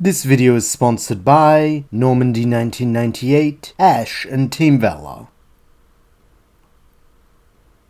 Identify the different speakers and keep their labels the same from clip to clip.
Speaker 1: This video is sponsored by Normandy 1998, Ash, and Team Valor.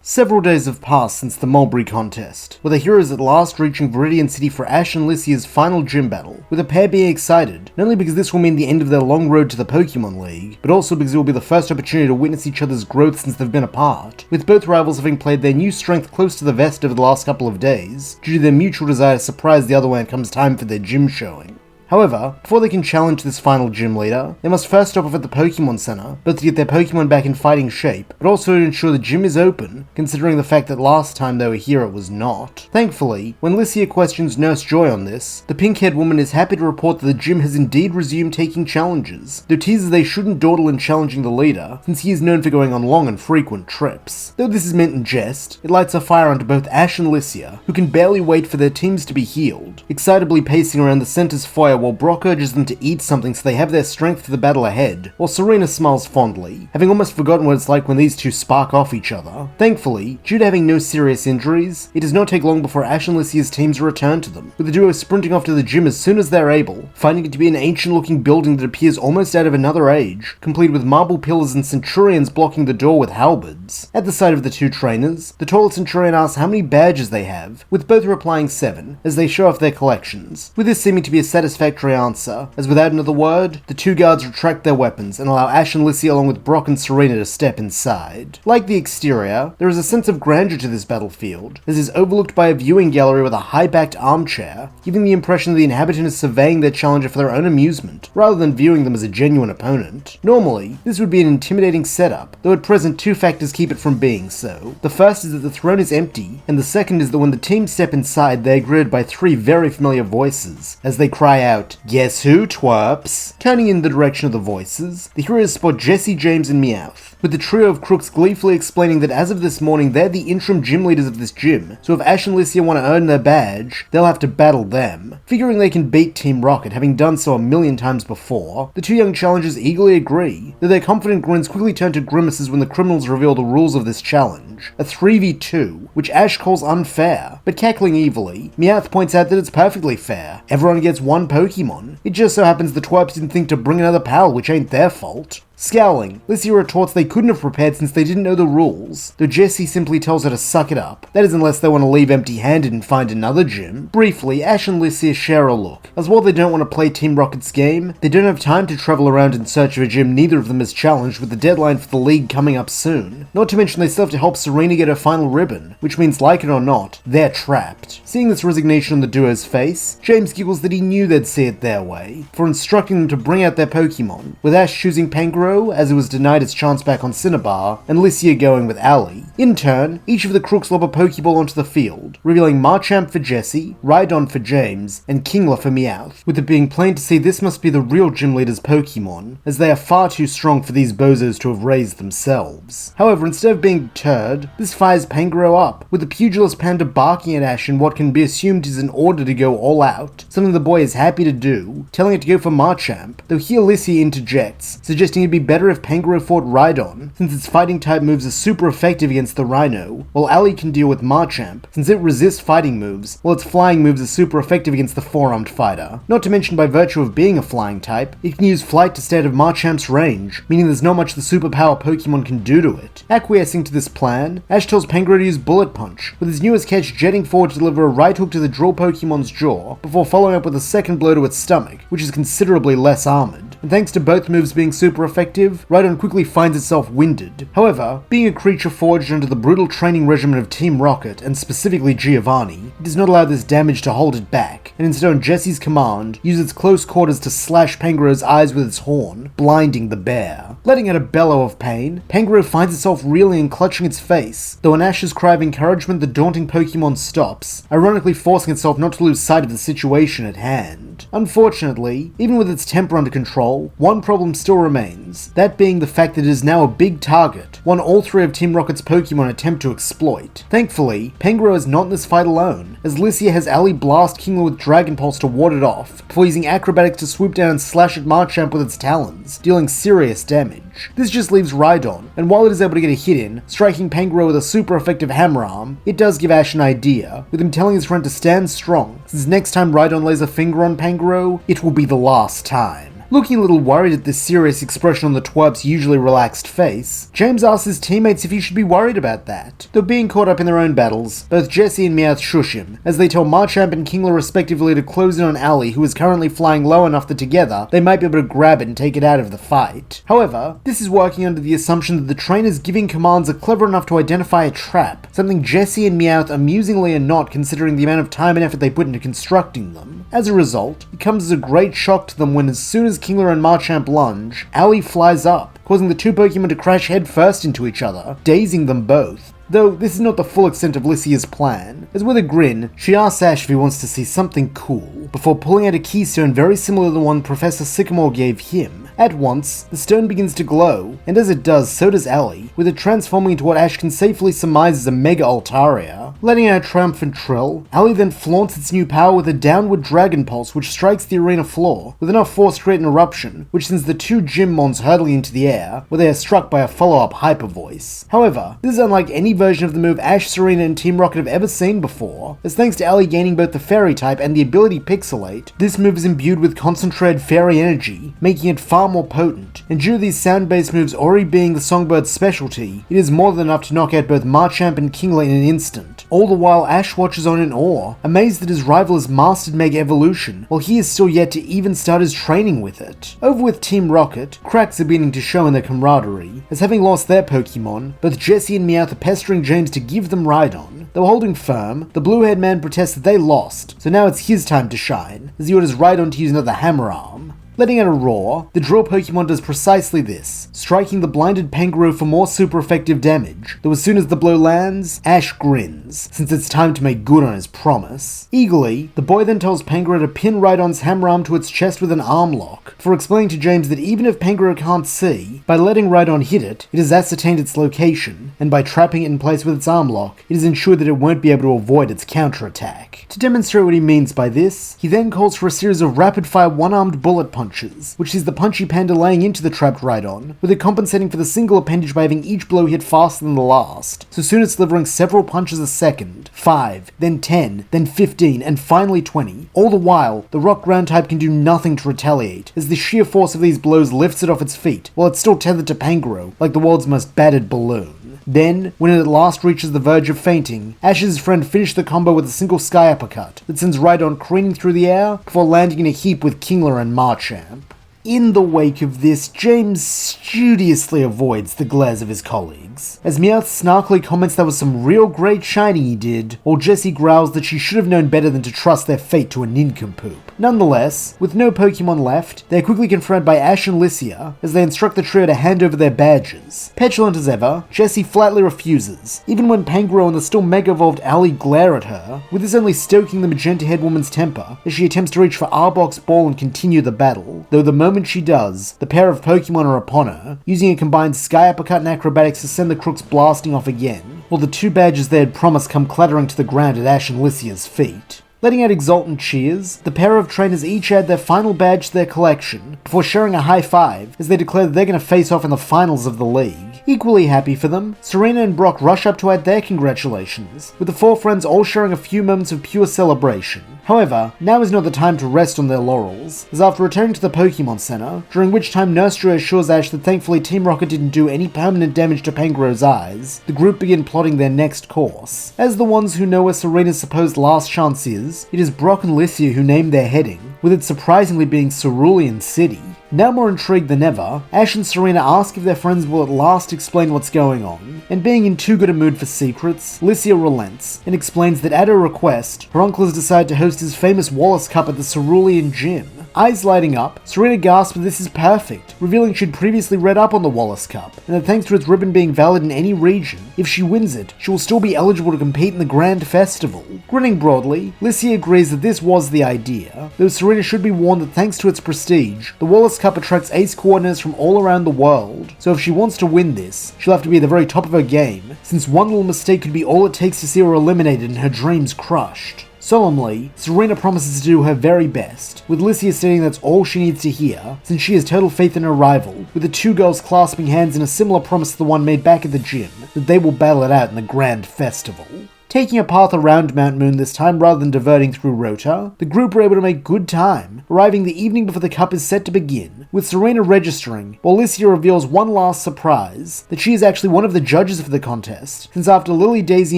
Speaker 1: Several days have passed since the Mulberry contest, with the heroes at last reaching Viridian City for Ash and Lycia's final gym battle, with the pair being excited, not only because this will mean the end of their long road to the Pokemon League, but also because it will be the first opportunity to witness each other's growth since they've been apart, with both rivals having played their new strength close to the vest over the last couple of days, due to their mutual desire to surprise the other when it comes time for their gym showing. However, before they can challenge this final gym leader, they must first stop off at the Pokemon Center, both to get their Pokemon back in fighting shape, but also to ensure the gym is open, considering the fact that last time they were here it was not. Thankfully, when Lycia questions Nurse Joy on this, the pink-haired woman is happy to report that the gym has indeed resumed taking challenges, though teases they shouldn't dawdle in challenging the leader, since he is known for going on long and frequent trips. Though this is meant in jest, it lights a fire under both Ash and Lycia, who can barely wait for their teams to be healed, excitably pacing around the center's foyer while Brock urges them to eat something so they have their strength for the battle ahead, while Serena smiles fondly, having almost forgotten what it's like when these two spark off each other. Thankfully, due to having no serious injuries, it does not take long before Ash and Lycia's teams return to them, with the duo sprinting off to the gym as soon as they're able, finding it to be an ancient-looking building that appears almost out of another age, complete with marble pillars and centurions blocking the door with halberds. At the sight of the two trainers, the tall centurion asks how many badges they have, with both replying 7, as they show off their collections, with this seeming to be a satisfactory answer, as without another word, the two guards retract their weapons and allow Ash and Lycia along with Brock and Serena to step inside. Like the exterior, there is a sense of grandeur to this battlefield, as is overlooked by a viewing gallery with a high-backed armchair, giving the impression that the inhabitant is surveying their challenger for their own amusement, rather than viewing them as a genuine opponent. Normally, this would be an intimidating setup, though at present two factors keep it from being so. The first is that the throne is empty, and the second is that when the team step inside, they are greeted by 3 very familiar voices, as they cry out, "Guess who, twerps?" Turning in the direction of the voices, the heroes spot Jesse, James, and Meowth, with the trio of crooks gleefully explaining that as of this morning they're the interim gym leaders of this gym, so if Ash and Lycia want to earn their badge, they'll have to battle them. Figuring they can beat Team Rocket, having done so a million times before, the two young challengers eagerly agree, though their confident grins quickly turn to grimaces when the criminals reveal the rules of this challenge, a 3v2, which Ash calls unfair, but cackling evilly, Meowth points out that it's perfectly fair. Everyone gets one Pokemon. It just so happens the twerps didn't think to bring another pal, which ain't their fault. Scowling, Lycia retorts they couldn't have prepared since they didn't know the rules, though Jessie simply tells her to suck it up. That is unless they want to leave empty-handed and find another gym. Briefly, Ash and Lycia share a look, as while they don't want to play Team Rocket's game, they don't have time to travel around in search of a gym neither of them has challenged, with the deadline for the league coming up soon. Not to mention they still have to help Serena get her final ribbon, which means like it or not, they're trapped. Seeing this resignation on the duo's face, James giggles that he knew they'd see it their way, for instructing them to bring out their Pokemon, with Ash choosing Pangoro as it was denied its chance back on Cinnabar, and Lycia going with Ali. In turn, each of the crooks lob a Pokeball onto the field, revealing Marchamp for Jesse, Rhydon for James, and Kingler for Meowth, with it being plain to see this must be the real gym leader's Pokemon, as they are far too strong for these bozos to have raised themselves. However, instead of being deterred, this fires Pangoro up, with the pugilist panda barking at Ash in what can be assumed is an order to go all out, something the boy is happy to do, telling it to go for Marchamp, though here Lycia interjects, suggesting it'd be better if Pangoro fought Rhydon, since its fighting type moves are super effective against the Rhino, while Ali can deal with Marchamp, since it resists fighting moves, while its flying moves are super effective against the 4-armed fighter. Not to mention by virtue of being a flying type, it can use flight to stay out of Marchamp's range, meaning there's not much the superpower Pokemon can do to it. Acquiescing to this plan, Ash tells Pangoro to use Bullet Punch, with his newest catch jetting forward to deliver a right hook to the drill Pokemon's jaw, before following up with a second blow to its stomach, which is considerably less armored. And thanks to both moves being super effective, Rhydon quickly finds itself winded. However, being a creature forged under the brutal training regimen of Team Rocket, and specifically Giovanni, it does not allow this damage to hold it back, and instead on Jesse's command, uses its close quarters to slash Pangoro's eyes with its horn, blinding the bear. Letting out a bellow of pain, Pangoro finds itself reeling and clutching its face, though on Ash's cry of encouragement the daunting Pokemon stops, ironically forcing itself not to lose sight of the situation at hand. Unfortunately, even with its temper under control, one problem still remains, that being the fact that it is now a big target, one all 3 of Team Rocket's Pokemon attempt to exploit. Thankfully, Pangoro is not in this fight alone, as Lycia has Ali blast Kingler with Dragon Pulse to ward it off, before using acrobatics to swoop down and slash at Marchamp with its talons, dealing serious damage. This just leaves Rhydon, and while it is able to get a hit in, striking Pangoro with a super effective hammer arm, it does give Ash an idea, with him telling his friend to stand strong, since next time Rhydon lays a finger on Pangoro, Pangoro, it will be the last time. Looking a little worried at this serious expression on the twerp's usually relaxed face, James asks his teammates if he should be worried about that. Though being caught up in their own battles, both Jessie and Meowth shush him, as they tell Marchamp and Kingler respectively to close in on Ali, who is currently flying low enough that together they might be able to grab it and take it out of the fight. However, this is working under the assumption that the trainers giving commands are clever enough to identify a trap, something Jessie and Meowth amusingly are not considering the amount of time and effort they put into constructing them. As a result, it comes as a great shock to them when as soon as Kingler and Marchamp lunge, Ali flies up, causing the two Pokemon to crash headfirst into each other, dazing them both. Though this is not the full extent of Lycia's plan, as with a grin, she asks Ash if he wants to see something cool, before pulling out a keystone very similar to the one Professor Sycamore gave him. At once, the stone begins to glow, and as it does, so does Ali, with it transforming into what Ash can safely surmise as a Mega Altaria. Letting out a triumphant trill, Ali then flaunts its new power with a downward Dragon Pulse which strikes the arena floor, with enough force to create an eruption, which sends the two Gym Mons hurtling into the air, where they are struck by a follow-up Hyper Voice. However, this is unlike any version of the move Ash, Serena, and Team Rocket have ever seen before, as thanks to Ali gaining both the Fairy type and the ability Pixelate, this move is imbued with concentrated Fairy energy, making it far more potent, and due to these sound-based moves already being the Songbird's specialty, it is more than enough to knock out both Marchamp and Kingler in an instant. All the while Ash watches on in awe, amazed that his rival has mastered Mega Evolution, while he is still yet to even start his training with it. Over with Team Rocket, cracks are beginning to show in their camaraderie, as having lost their Pokemon, both Jessie and Meowth are pestering James to give them Rhydon. Though holding firm, the blue-haired man protests that they lost, so now it's his time to shine, as he orders Rhydon to use another Hammer Arm. Letting out a roar, the drill Pokemon does precisely this, striking the blinded Pangoro for more super effective damage, though as soon as the blow lands, Ash grins, since it's time to make good on his promise. Eagerly, the boy then tells Pangoro to pin Rhydon's hammer arm to its chest with an arm lock, before explaining to James that even if Pangoro can't see, by letting Rhydon hit it, it has ascertained its location, and by trapping it in place with its arm lock, it is ensured that it won't be able to avoid its counterattack. To demonstrate what he means by this, he then calls for a series of rapid-fire one-armed bullet punches, which is the Punchy Panda laying into the trapped Rhydon, with it compensating for the single appendage by having each blow hit faster than the last, so soon it's delivering several punches a second, 5, then 10, then 15, and finally 20. All the while, the rock ground type can do nothing to retaliate, as the sheer force of these blows lifts it off its feet, while it's still tethered to Pangoro, like the world's most battered balloon. Then, when it at last reaches the verge of fainting, Ash's friend finished the combo with a single Sky Uppercut that sends Rhydon careening through the air before landing in a heap with Kingler and Marchamp. In the wake of this, James studiously avoids the glares of his colleagues, as Meowth snarkily comments that was some real great shining he did, while Jessie growls that she should have known better than to trust their fate to a nincompoop. Nonetheless, with no Pokemon left, they are quickly confronted by Ash and Lycia, as they instruct the trio to hand over their badges. Petulant as ever, Jessie flatly refuses, even when Pangoro and the still mega-evolved Ali glare at her, with this only stoking the magenta-haired woman's temper, as she attempts to reach for Arbok's ball and continue the battle, though the moment she does, the pair of Pokemon are upon her, using a combined Sky Uppercut and Acrobatics to send the crooks blasting off again, while the two badges they had promised come clattering to the ground at Ash and Lycia's feet. Letting out exultant cheers, the pair of trainers each add their final badge to their collection, before sharing a high five as they declare that they're going to face off in the finals of the league. Equally happy for them, Serena and Brock rush up to add their congratulations, with the four friends all sharing a few moments of pure celebration. However, now is not the time to rest on their laurels, as after returning to the Pokemon Center, during which time Nurse Joy assures Ash that thankfully Team Rocket didn't do any permanent damage to Pangoro's eyes, the group begin plotting their next course. As the ones who know where Serena's supposed last chance is, it is Brock and Lycia who name their heading, with it surprisingly being Cerulean City. Now more intrigued than ever, Ash and Serena ask if their friends will at last explain what's going on, and being in too good a mood for secrets, Lycia relents, and explains that at her request, her uncle has decided to host his famous Wallace Cup at the Cerulean Gym. Eyes lighting up, Serena gasps that this is perfect, revealing she'd previously read up on the Wallace Cup, and that thanks to its ribbon being valid in any region, if she wins it, she will still be eligible to compete in the Grand Festival. Grinning broadly, Lycia agrees that this was the idea, though Serena should be warned that thanks to its prestige, the Wallace Cup attracts ace coordinators from all around the world, so if she wants to win this, she'll have to be at the very top of her game, since one little mistake could be all it takes to see her eliminated and her dreams crushed. Solemnly, Serena promises to do her very best, with Lycia stating that's all she needs to hear, since she has total faith in her rival, with the two girls clasping hands in a similar promise to the one made back at the gym, that they will battle it out in the Grand Festival. Taking a path around Mount Moon this time rather than diverting through Rota, the group are able to make good time, arriving the evening before the cup is set to begin, with Serena registering, while Licia reveals one last surprise, that she is actually one of the judges for the contest, since after Lily, Daisy,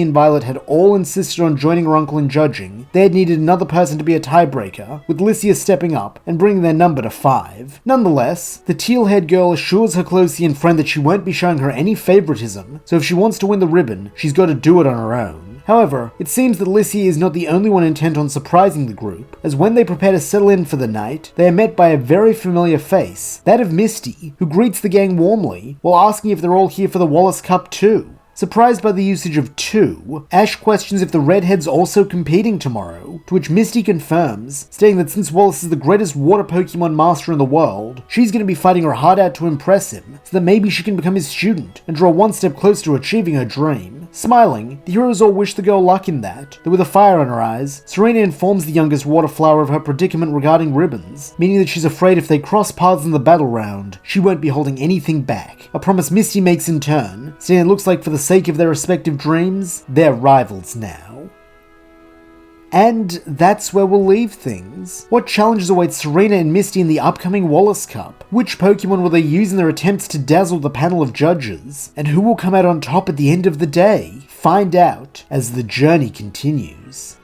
Speaker 1: and Violet had all insisted on joining her uncle in judging, they had needed another person to be a tiebreaker, with Licia stepping up and bringing their number to 5. Nonetheless, the teal-haired girl assures her Closian friend that she won't be showing her any favoritism, so if she wants to win the ribbon, she's got to do it on her own. However, it seems that Licia is not the only one intent on surprising the group, as when they prepare to settle in for the night, they are met by a very familiar face, that of Misty, who greets the gang warmly, while asking if they're all here for the Wallace Cup too. Surprised by the usage of 2, Ash questions if the Redhead's also competing tomorrow, to which Misty confirms, stating that since Wallace is the greatest water Pokemon master in the world, she's going to be fighting her heart out to impress him, so that maybe she can become his student and draw one step closer to achieving her dream. Smiling, the heroes all wish the girl luck in that, though with a fire in her eyes, Serena informs the youngest Waterflower of her predicament regarding ribbons, meaning that she's afraid if they cross paths in the battle round, she won't be holding anything back, a promise Misty makes in turn, saying it looks like for the sake of their respective dreams, they're rivals now. And that's where we'll leave things. What challenges await Serena and Misty in the upcoming Wallace Cup? Which Pokemon will they use in their attempts to dazzle the panel of judges? And who will come out on top at the end of the day? Find out as the journey continues.